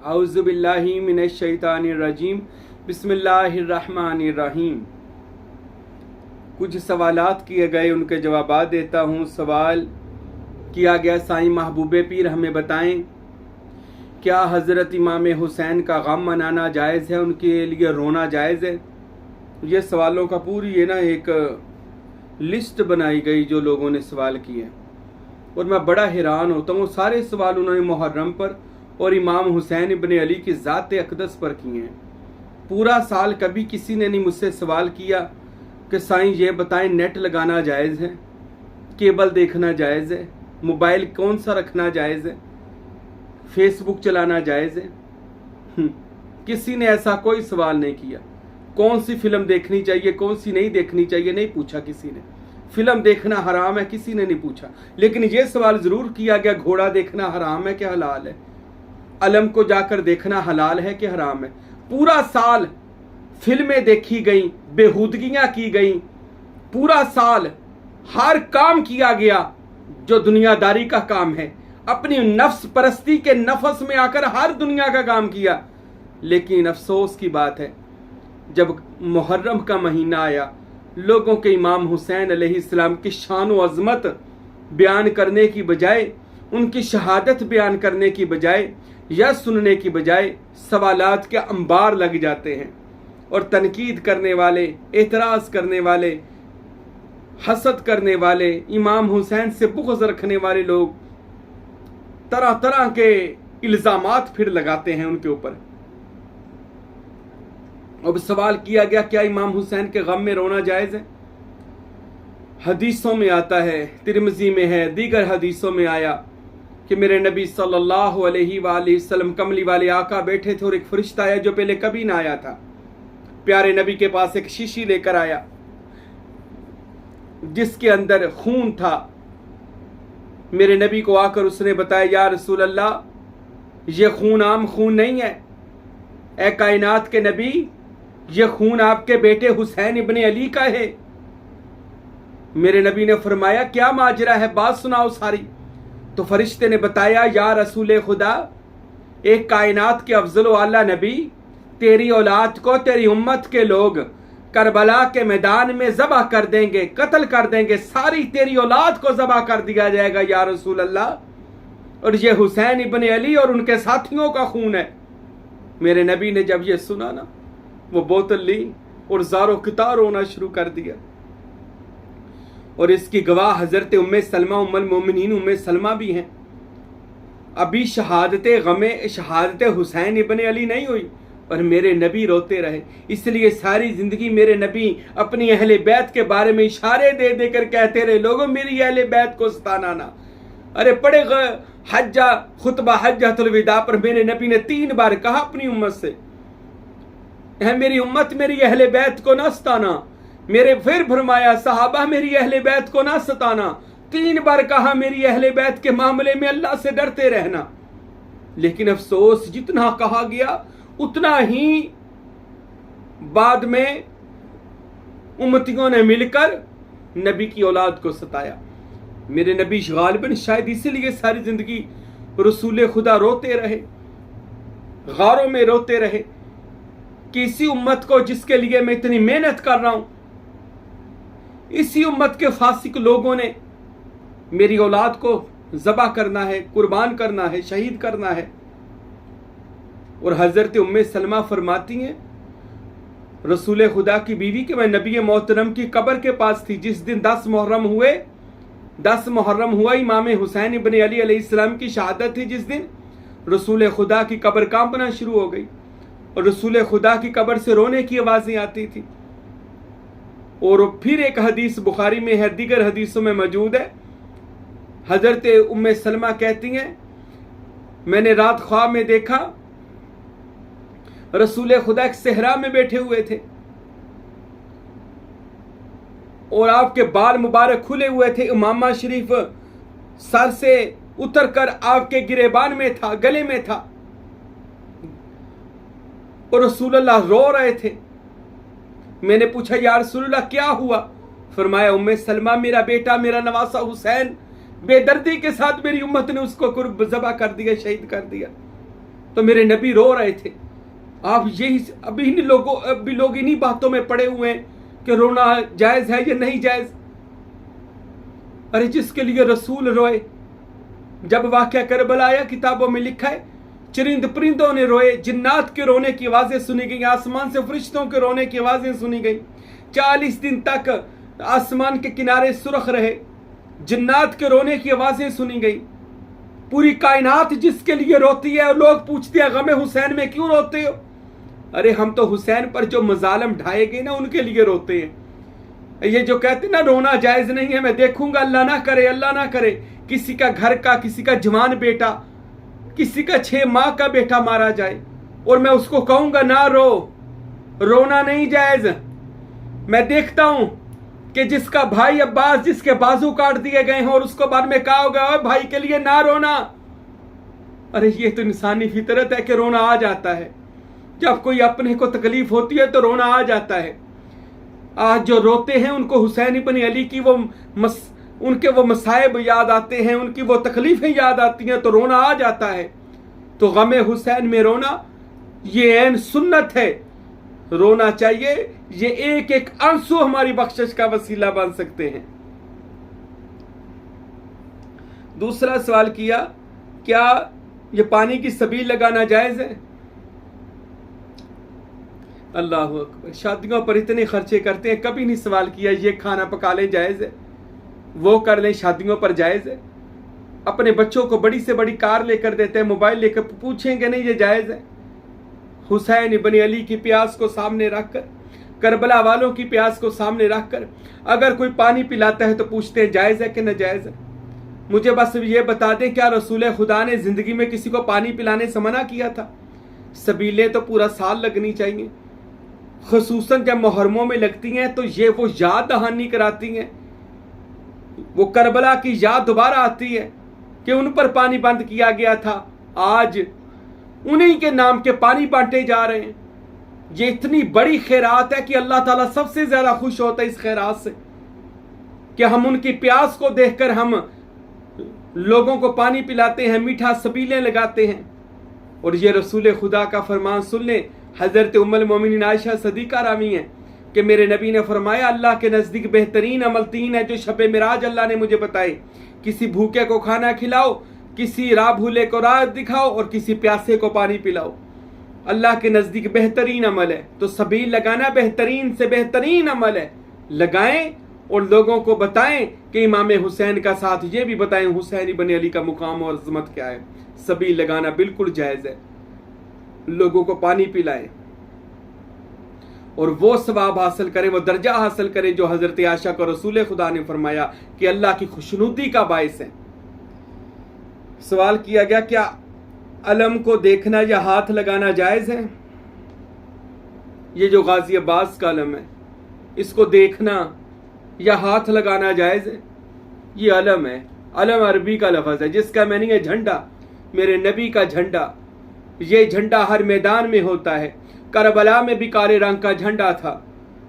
औज़ु बिल्लाहि मिनश शैतानिर रजीम बिस्मिल्लाहिर रहमानिर रहीम। कुछ सवालात किए गए, उनके जवाबात देता हूँ। सवाल किया गया, साईं महबूबे पीर हमें बताएं, क्या हज़रत इमाम हुसैन का गम मनाना जायज़ है, उनके लिए रोना जायज़ है? ये सवालों का पूरी एक लिस्ट बनाई गई जो लोगों ने सवाल किए, और मैं बड़ा हैरान होता हूँ। सारे सवाल उन्होंने मुहर्रम पर और इमाम हुसैन इब्न अली की ज़ात अक़दस पर किए हैं। पूरा साल कभी किसी ने नहीं मुझसे सवाल किया कि साईं ये बताएं, नेट लगाना जायज़ है, केबल देखना जायज़ है, मोबाइल कौन सा रखना जायज़ है, फेसबुक चलाना जायज़ है? किसी ने ऐसा कोई सवाल नहीं किया। कौन सी फिल्म देखनी चाहिए, कौन सी नहीं देखनी चाहिए, नहीं पूछा किसी ने। फिल्म देखना हराम है, किसी ने नहीं पूछा। लेकिन ये सवाल ज़रूर किया गया, घोड़ा देखना हराम है कि हलाल है, अलम को जाकर देखना हलाल है कि हराम है। पूरा साल फिल्में देखी गई, बेहूदगियां की गई, पूरा साल हर काम किया गया जो दुनियादारी का काम है। अपनी नफ्स परस्ती के नफस में आकर हर दुनिया का काम किया। लेकिन अफसोस की बात है, जब मुहर्रम का महीना आया, लोगों के इमाम हुसैन अलैहिस्सलाम की शान व अज़मत बयान करने की बजाय, उनकी शहादत बयान करने की बजाय या सुनने की बजाय सवालात के अंबार लग जाते हैं, और तनकीद करने वाले, एतराज़ करने वाले, हसद करने वाले, इमाम हुसैन से बुग़्ज़ रखने वाले लोग तरह तरह के इल्ज़ामात फिर लगाते हैं उनके ऊपर। अब सवाल किया गया, क्या इमाम हुसैन के गम में रोना जायज़ है? हदीसों में आता है, तिरमिज़ी में है, दीगर हदीसों में आया कि मेरे नबी सल्लल्लाहु अलैहि वसल्लम कमली वाले आका बैठे थे और एक फरिश्ता आया जो पहले कभी ना आया था। प्यारे नबी के पास एक शीशी लेकर आया जिसके अंदर खून था। मेरे नबी को आकर उसने बताया, या रसूल अल्लाह, ये खून आम खून नहीं है, ए कायनात के नबी, ये खून आपके बेटे हुसैन इब्न अली का है। मेरे नबी ने फरमाया, क्या माजरा है, बात सुनाओ सारी। तो फरिश्ते ने बताया, या रसूल खुदा, एक कायनात के अफजल आला नबी, तेरी औलाद को तेरी उम्मत के लोग करबला के मैदान में ज़बह कर देंगे, कत्ल कर देंगे, सारी तेरी औलाद को ज़बह कर दिया जाएगा या रसूल अल्लाह, और ये हुसैन इब्न अली और उनके साथियों का खून है। मेरे नबी ने जब ये सुना ना, वो बोतल ली और ज़ारो कितार रोना शुरू कर दिया। और इसकी गवाह हज़रत उम्मे सलमा, उम्मुल मोमिनीन उम्मे सलमा भी हैं। अभी शहादत हुसैन इब्न अली नहीं हुई और मेरे नबी रोते रहे। इसलिए सारी ज़िंदगी मेरे नबी अपनी अहले बैत के बारे में इशारे दे देकर कहते रहे, लोगों मेरी अहले बैत को सताना ना। अरे पड़े हज्जा खुतबा हज्जतुल विदा पर मेरे नबी ने 3 बार कहा अपनी उम्मत से, मेरी उम्मत मेरी अहले बैत को ना सताना। मेरे फिर फरमाया, सहाबा मेरी अहले बैत को ना सताना। 3 बार कहा, मेरी अहले बैत के मामले में अल्लाह से डरते रहना। लेकिन अफसोस, जितना कहा गया उतना ही बाद में उम्मतियों ने मिलकर नबी की औलाद को सताया। मेरे नबी गालिबन शायद इसीलिए सारी जिंदगी रसूल खुदा रोते रहे, गारों में रोते रहे कि इसी उम्मत को जिसके लिए मैं इतनी मेहनत कर रहा हूं, इसी उम्मत के फासिक लोगों ने मेरी औलाद को ज़बह करना है, कुर्बान करना है, शहीद करना है। और हज़रत उम्मे सलमा फरमाती हैं, रसूल खुदा की बीवी के मैं नबी मोहतरम की कब्र के पास थी जिस दिन 10 मुहर्रम हुआ, इमाम हुसैन इब्न अली अलैहिस्सलाम की शहादत थी। जिस दिन रसूल खुदा की कब्र कांपना शुरू हो गई और रसूल खुदा की कब्र से रोने की आवाज़ें आती थी। और फिर एक हदीस बुखारी में है, दीगर हदीसों में मौजूद है। हज़रत उम्मे सलमा कहती हैं, मैंने रात ख्वाब में देखा रसूल खुदा एक सहरा में बैठे हुए थे और आपके बाल मुबारक खुले हुए थे, इमामा शरीफ सर से उतर कर आपके गिरेबान में था, गले में था, और रसूलुल्लाह रो रहे थे। मैंने पूछा, या रसूलुल्लाह क्या हुआ? फरमाया, उम्मे सलमा, मेरा बेटा, मेरा नवासा हुसैन बेदर्दी के साथ मेरी उम्मत ने उसको ज़बह कर दिया, शहीद कर दिया। तो मेरे नबी रो रहे थे। आप यही अभी लोग इन्हीं बातों में पड़े हुए हैं कि रोना जायज है या नहीं जायज। अरे जिसके लिए रसूल रोए, जब वाक़या करबला आया किताबों में लिखा है चरिंद परिंदों ने रोए, जिन्नात के रोने की आवाज़ें सुनी गई, आसमान से फरिश्तों के रोने की आवाज़ें सुनी गई। 40 दिन तक आसमान के किनारे सुरख रहे, जिन्नात के रोने की आवाज़ें सुनी गई। पूरी कायनात जिसके लिए रोती है, और लोग पूछते हैं गमे हुसैन में क्यों रोते हो? अरे हम तो हुसैन पर जो मजालम ढाए गए ना उनके लिए रोते हैं। ये जो कहते ना रोना जायज़ नहीं है, मैं देखूंगा अल्लाह ना करे, अल्लाह ना करे किसी का घर का, किसी का जवान बेटा, किसी का 6 माह का बेटा मारा जाए और मैं उसको कहूंगा ना रो, रोना नहीं जायज़। मैं देखता हूं कि जिसका भाई अब्बास जिसके बाजू काट दिए गए हैं और उसको बाद में कहा होगा भाई के लिए ना रोना। अरे ये तो इंसानी फितरत है कि रोना आ जाता है, जब कोई अपने को तकलीफ होती है तो रोना आ जाता है। आज जो रोते हैं उनको हुसैन इब्न अली की उनके वो मसाइब याद आते हैं, उनकी वो तकलीफें याद आती हैं तो रोना आ जाता है। तो गमे हुसैन में रोना ये ऐन सुन्नत है, रोना चाहिए। ये एक एक आंसू हमारी बख्शिश का वसीला बन सकते हैं। दूसरा सवाल किया, क्या ये पानी की सबील लगाना जायज है? अल्लाह अकबर, शादियों पर इतने खर्चे करते हैं, कभी नहीं सवाल किया ये खाना पका लें जायज है, वो कर लें शादियों पर जायज है। अपने बच्चों को बड़ी से बड़ी कार लेकर देते हैं, मोबाइल लेकर, पूछेंगे नहीं ये जायज है? हुसैन इब्न अली की प्यास को सामने रखकर, करबला वालों की प्यास को सामने रखकर अगर कोई पानी पिलाता है तो पूछते हैं जायज है कि नाजायज है? मुझे बस ये बता दें, क्या रसूल खुदा ने जिंदगी में किसी को पानी पिलाने से मना किया था? सबीलें तो पूरा साल लगनी चाहिए, खुसूसन जब मुहर्रमों में लगती हैं तो ये वो याद दहानी कराती हैं, वो करबला की याद दोबारा आती है कि उन पर पानी बंद किया गया था। आज उन्हीं के नाम के पानी बांटे जा रहे हैं। ये इतनी बड़ी खैरात है कि अल्लाह ताला सबसे ज्यादा खुश होता है इस खैरात से कि हम उनकी प्यास को देखकर हम लोगों को पानी पिलाते हैं, मीठा सबीलें लगाते हैं। और ये रसूल खुदा का फरमान सुन लें, हजरत उम्मुल मोमिनीन आयशा सदीका रावी हैं कि मेरे नबी ने फरमाया अल्लाह के नज़दीक बेहतरीन अमल 3 है जो शब मिराज अल्लाह ने मुझे बताए। किसी भूखे को खाना खिलाओ, किसी राह भूले को राह दिखाओ और किसी प्यासे को पानी पिलाओ। अल्लाह के नज़दीक बेहतरीन अमल है, तो सबील लगाना बेहतरीन से बेहतरीन अमल है। लगाएं और लोगों को बताएं कि इमाम हुसैन का साथ, ये भी बताएं हुसैन इब्न अली का मुकाम और अज़मत क्या है। सबील लगाना बिल्कुल जायज़ है, लोगों को पानी पिलाएं और वो सवाब हासिल करें, वो दर्जा हासिल करें जो हज़रत आयशा को रसूल खुदा ने फरमाया कि अल्लाह की खुशनुदी का बायस है। सवाल किया गया, क्या अलम को देखना या हाथ लगाना जायज़ है? ये जो गाजी अब्बास का अलम है, इसको देखना या हाथ लगाना जायज़ है? ये अलम है, अलम अरबी का लफ्ज़ है जिसका मीनिंग है झंडा, मेरे नबी का झंडा। ये झंडा हर मैदान में होता है। करबला में भी काले रंग का झंडा था।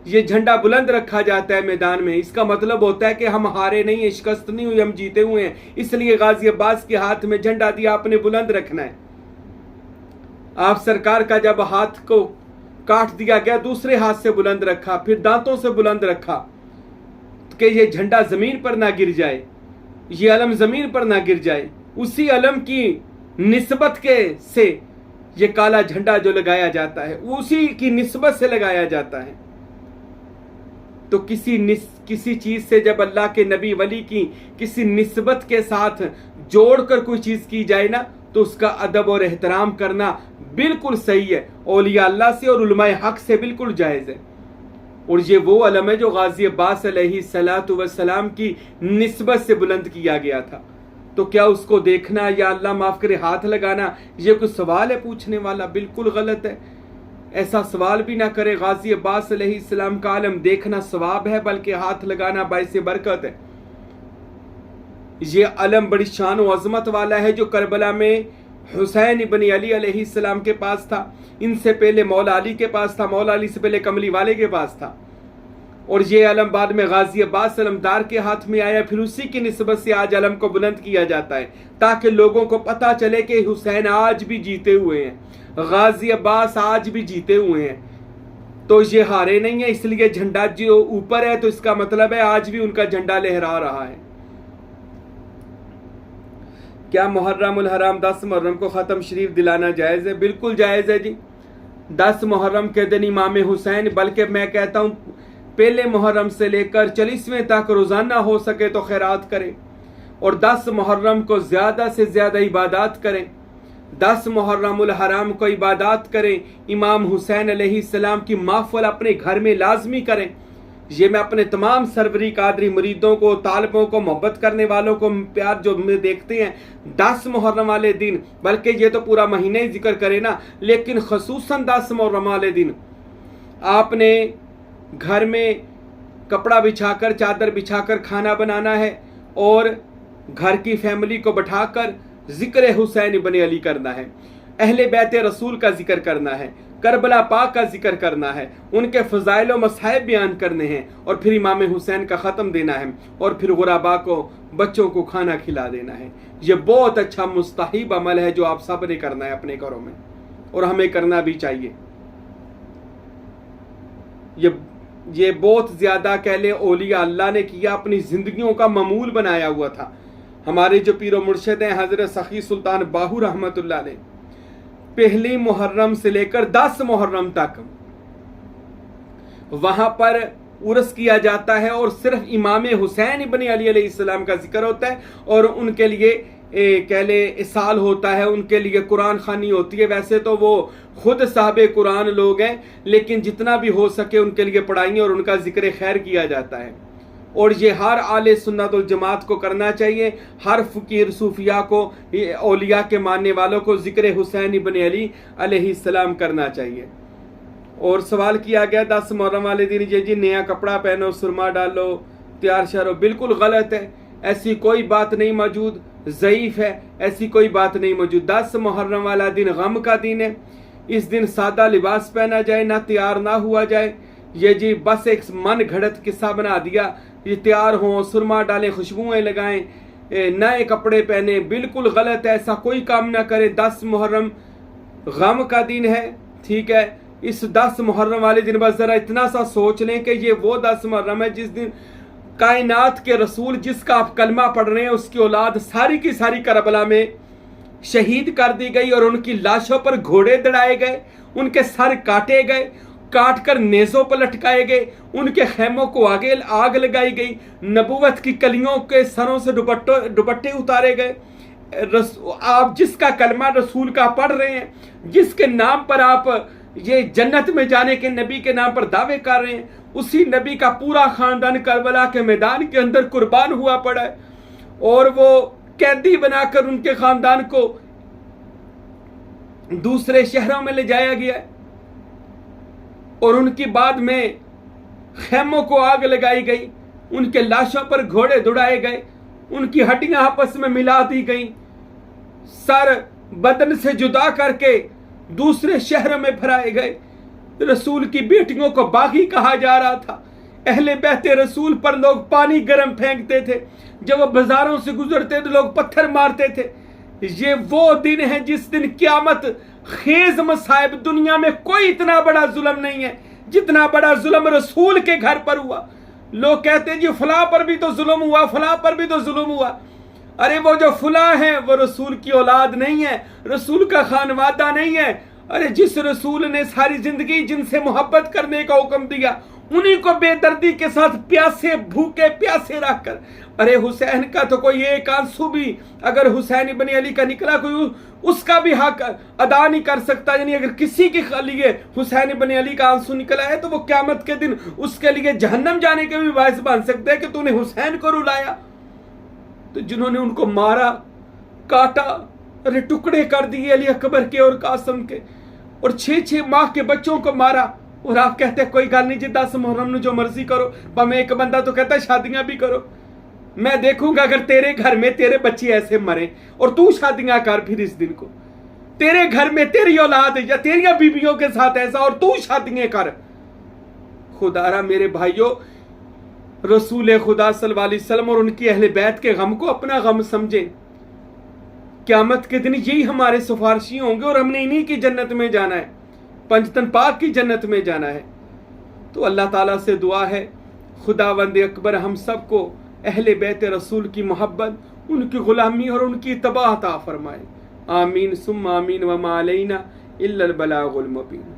ये झंडा बुलंद रखा जाता है मैदान में। इसका मतलब होता है कि हम हारे नहीं हैं, शिकस्त नहीं हुई, हम जीते हुए हैं। इसलिए गाजी अब्बास के हाथ में झंडा दिया, आपने बुलंद रखना है। आप सरकार का जब हाथ को काट दिया गया, दूसरे हाथ से बुलंद रखा, फिर दांतों से बुलंद रखा कि ये झंडा जमीन पर ना गिर जाए, ये अलम जमीन पर ना गिर जाए। उसी अलम की निस्बत के से ये काला झंडा जो लगाया जाता है, उसी की निस्बत से लगाया जाता है। तो किसी चीज से जब अल्लाह के नबी वली की किसी निस्बत के साथ जोड़कर कोई चीज की जाए ना, तो उसका अदब और एहतराम करना बिल्कुल सही है। औलिया अल्लाह से और उलमाए हक से बिल्कुल जायज़ है। और ये वो अलम है जो गाजी अब्बास अलैहिस्सलातु वस्सलाम की निस्बत से बुलंद किया गया था। तो क्या उसको देखना या अल्लाह माफ़ करे हाथ लगाना, ये कोई सवाल है पूछने वाला? बिल्कुल गलत है, ऐसा सवाल भी ना करे। गाजी अब्बास अलैहिस्सलाम का आलम देखना सवाब है, बल्कि हाथ लगाना बाइसे बरकत है। ये अलम बड़ी शान व अज़मत वाला है जो करबला में हुसैन इब्न अली अलैहिस्सलाम के पास था। इनसे पहले मौला अली के पास था, मौला अली से पहले कमली वाले के पास था। اور یہ علم بعد میں غازی عباس علمدار کے ہاتھ میں آیا، پھر اسی کی نسبت سے آج علم کو بلند کیا جاتا ہے تاکہ لوگوں کو پتہ چلے کہ حسین آج بھی جیتے ہوئے ہیں، غازی عباس آج بھی جیتے ہوئے ہیں، تو یہ ہارے نہیں ہیں۔ اس لیے جھنڈا جو اوپر ہے تو اس کا مطلب ہے آج بھی ان کا جھنڈا لہرا رہا ہے۔ کیا محرم الحرام 10 محرم کو ختم شریف دلانا جائز ہے؟ بالکل جائز ہے جی۔ 10 محرم کے دن امام حسین، بلکہ میں کہتا ہوں پہلے محرم سے لے کر 40ویں تک روزانہ ہو سکے تو خیرات کریں، اور 10 محرم کو زیادہ سے زیادہ عبادات کریں، 10 محرم الحرام کو عبادات کریں، امام حسین علیہ السلام کی محفل اپنے گھر میں لازمی کریں۔ یہ میں اپنے تمام سروری قادری مریدوں کو، طالبوں کو، محبت کرنے والوں کو پیار جو میں دیکھتے ہیں 10 محرم والے دن، بلکہ یہ تو پورا مہینہ ہی ذکر کرے نا، لیکن خصوصاً 10 محرم والے دن آپ نے گھر میں کپڑا بچھا کر، چادر بچھا کر کھانا بنانا ہے، اور گھر کی فیملی کو بٹھا کر ذکر حسین بن علی کرنا ہے، اہل بیت رسول کا ذکر کرنا ہے، کربلا پاک کا ذکر کرنا ہے، ان کے فضائل و مصائب بیان کرنے ہیں، اور پھر امام حسین کا ختم دینا ہے، اور پھر غربا کو، بچوں کو کھانا کھلا دینا ہے۔ یہ بہت اچھا مستحب عمل ہے جو آپ سب نے کرنا ہے اپنے گھروں میں، اور ہمیں کرنا بھی چاہیے۔ یہ بہت زیادہ کہہ لیں اولیاء اللہ نے کیا، اپنی زندگیوں کا معمول بنایا ہوا تھا۔ ہمارے جو پیر و مرشد ہیں حضرت سخی سلطان باہو رحمۃ اللہ علیہ، پہلی محرم سے لے کر 10 محرم تک وہاں پر عرس کیا جاتا ہے، اور صرف امام حسین ابن علی علیہ السلام کا ذکر ہوتا ہے، اور ان کے لیے کہہ لیں اصال ہوتا ہے، ان کے لیے قرآن خوانی ہوتی ہے۔ ویسے تو وہ خود صاحب قرآن لوگ ہیں، لیکن جتنا بھی ہو سکے ان کے لیے پڑھائیں اور ان کا ذکر خیر کیا جاتا ہے، اور یہ ہر اہل سنت والجماعت کو کرنا چاہیے، ہر فقیر صوفیاء کو، اولیاء کے ماننے والوں کو ذکر حسین ابن علی علیہ السلام کرنا چاہیے۔ اور سوال کیا گیا 10 محرم والے دن جی نیا کپڑا پہنو، سرما ڈالو، تیار شہر ہو، بالکل غلط ہے، ایسی کوئی بات نہیں موجود، ضعیف ہے، ایسی کوئی بات نہیں موجود۔ 10 محرم والا دن غم کا دن ہے، اس دن سادہ لباس پہنا جائے، نہ تیار نہ ہوا جائے، یہ جی بس ایک من گھڑت قصہ بنا دیا، یہ تیار ہوں، سرما ڈالیں، خوشبوئیں لگائیں، نئے کپڑے پہنیں، بالکل غلط ہے، ایسا کوئی کام نہ کرے۔ 10 محرم غم کا دن ہے، ٹھیک ہے، اس 10 محرم والے دن بس ذرا اتنا سا سوچ لیں کہ یہ وہ 10 محرم ہے جس دن کائنات کے رسول، جس کا آپ کلمہ پڑھ رہے ہیں، اس کی اولاد ساری کی ساری کربلا میں شہید کر دی گئی، اور ان کی لاشوں پر گھوڑے دڑائے گئے، ان کے سر کاٹے گئے، کاٹ کر نیزوں پر لٹکائے گئے، ان کے خیموں کو آگ لگائی گئی، نبوت کی کلیوں کے سروں سے دوپٹے اتارے گئے۔ آپ جس کا کلمہ رسول کا پڑھ رہے ہیں، جس کے نام پر آپ یہ جنت میں جانے کے نبی کے نام پر دعوے کر رہے ہیں، اسی نبی کا پورا خاندان کربلا کے میدان کے اندر قربان ہوا پڑا ہے، اور وہ قیدی بنا کر ان کے خاندان کو دوسرے شہروں میں لے جایا گیا ہے، اور ان کی بعد میں خیموں کو آگ لگائی گئی، ان کے لاشوں پر گھوڑے دوڑائے گئے، ان کی ہڈیاں آپس میں ملا دی گئیں، سر بدن سے جدا کر کے دوسرے شہروں میں پھرائے گئے۔ رسول کی بیٹیوں کو باغی کہا جا رہا تھا، اہل بیت رسول پر لوگ پانی گرم پھینکتے تھے، جب وہ بازاروں سے گزرتے تو لوگ پتھر مارتے تھے۔ یہ وہ دن ہے جس دن قیامت خیز مصائب، دنیا میں کوئی اتنا بڑا ظلم نہیں ہے جتنا بڑا ظلم رسول کے گھر پر ہوا۔ لوگ کہتے ہیں جی فلاں پر بھی تو ظلم ہوا، فلاں پر بھی تو ظلم ہوا۔ ارے وہ جو فلاں ہیں وہ رسول کی اولاد نہیں ہے، رسول کا خانوادہ نہیں ہے۔ ارے جس رسول نے ساری زندگی جن سے محبت کرنے کا حکم دیا، انہی کو بے دردی کے ساتھ پیاسے بھوکے پیاسے رکھ کر، ارے حسین کا تو کوئی ایک آنسو بھی اگر حسین ابن علی کا نکلا، کوئی اس کا بھی حق ادا نہیں کر سکتا۔ یعنی اگر کسی کے لیے حسین ابن علی کا آنسو نکلا ہے تو وہ قیامت کے دن اس کے لیے جہنم جانے کے بھی باعث بن سکتا ہے کہ تو نے حسین کو رلایا۔ تو جنہوں نے ان کو مارا، کاٹا، ارے ٹکڑے کر دیے علی اکبر کے اور قاسم کے، اور 6 ماہ کے بچوں کو مارا، اور آپ کہتے ہیں کوئی گل نہیں جی 10 محرم نے جو مرضی کرو۔ میں ایک بندہ تو کہتا ہے شادیاں بھی کرو، میں دیکھوں گا اگر تیرے گھر میں تیرے بچے ایسے مرے اور تو شادیاں کر پھر اس دن کو، تیرے گھر میں تیری اولاد یا تیری بیویوں کے ساتھ ایسا اور تو شادیاں کر، خدارا میرے بھائیوں، رسول خدا صلی اللہ علیہ وسلم اور ان کی اہل بیت کے غم کو اپنا غم سمجھیں. قیامت کے دن یہی ہمارے سفارشی ہوں گے اور ہم نے انہی کی جنت میں جانا ہے، پنجتن پاک کی جنت میں جانا ہے. تو اللہ تعالیٰ سے دعا ہے خداوند اکبر ہم سب کو اہل بیت رسول کی محبت، ان کی غلامی اور ان کی اتباع عطا فرمائے. آمین ثم آمین وما علینا الا البلاغ المبین.